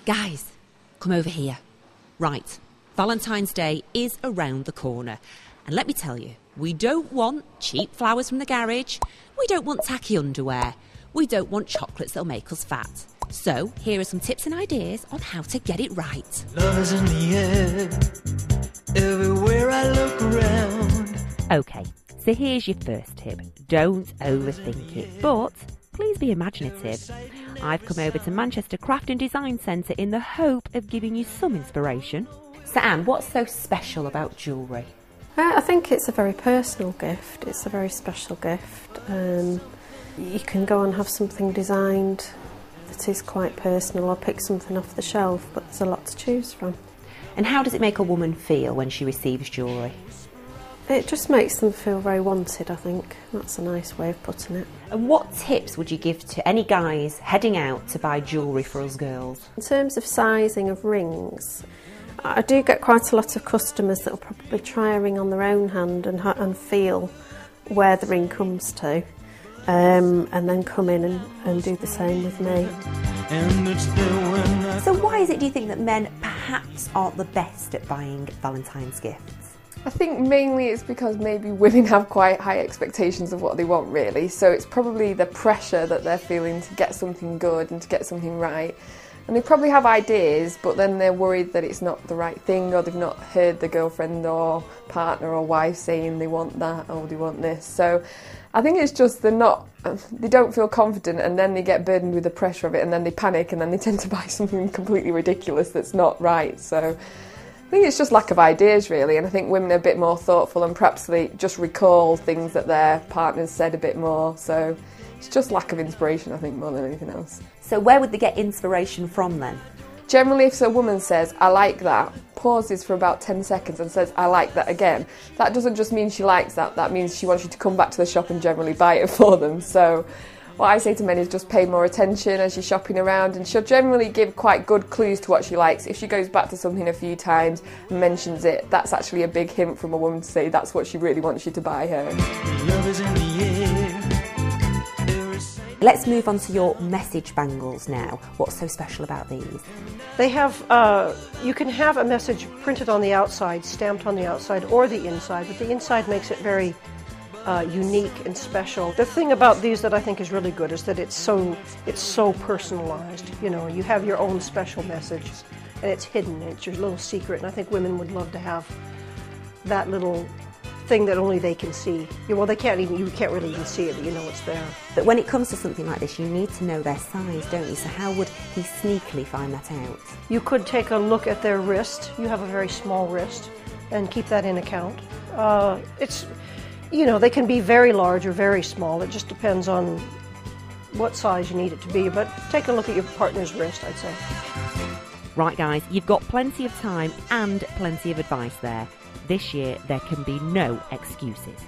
Guys, come over here. Right, Valentine's Day is around the corner. And let me tell you, we don't want cheap flowers from the garage. We don't want tacky underwear. We don't want chocolates that'll make us fat. So, here are some tips and ideas on how to get it right. Love is in the air, everywhere I look around. OK, so here's your first tip. Don't overthink it, but please be imaginative. I've come over to Manchester Craft Design Cente in the hope of giving you some inspiration. So Anne, what's so special about jewellery? I think it's a very personal gift. It's a very special gift. You can go and have something designed that is quite personal, or pick something off the shelf, but there's a lot to choose from. And how does it make a woman feel when she receives jewellery? It just makes them feel very wanted, I think. That's a nice way of putting it. And what tips would you give to any guys heading out to buy jewellery for us girls? In terms of sizing of rings, I do get quite a lot of customers that will probably try a ring on their own hand and feel where the ring comes to, and then come in and do the same with me. So why is it, do you think, that men perhaps aren't the best at buying Valentine's gifts? I think mainly it's because maybe women have quite high expectations of what they want, really. So it's probably the pressure that they're feeling to get something good and to get something right. And they probably have ideas, but then they're worried that it's not the right thing, or they've not heard the girlfriend or partner or wife saying they want that or they want this. So I think it's just they don't feel confident, and then they get burdened with the pressure of it, and then they panic, and then they tend to buy something completely ridiculous that's not right. So I think it's just lack of ideas, really, and I think women are a bit more thoughtful, and perhaps they just recall things that their partners said a bit more. So it's just lack of inspiration, I think, more than anything else. So where would they get inspiration from then? Generally, if a woman says, "I like that," pauses for about 10 seconds and says, "I like that" again, that doesn't just mean she likes that, that means she wants you to come back to the shop and generally buy it for them. So what I say to men is just pay more attention as you're shopping around, and she'll generally give quite good clues to what she likes. If she goes back to something a few times and mentions it, that's actually a big hint from a woman to say that's what she really wants you to buy her. Love is in the air. Let's move on to your message bangles now. What's so special about these? They have, you can have a message printed on the outside, stamped on the outside, or the inside, but the inside makes it very unique and special. The thing about these that I think is really good is that it's so personalized. You know, you have your own special message, and it's hidden, and it's your little secret, and I think women would love to have that little thing that only they can see. Well, you can't really even see it, but you know it's there. But when it comes to something like this, you need to know their size, don't you? So how would he sneakily find that out? You could take a look at their wrist. You have a very small wrist, and keep that in account. You know, they can be very large or very small. It just depends on what size you need it to be, but take a look at your partner's wrist, I'd say. Right, guys, you've got plenty of time and plenty of advice there. This year, there can be no excuses.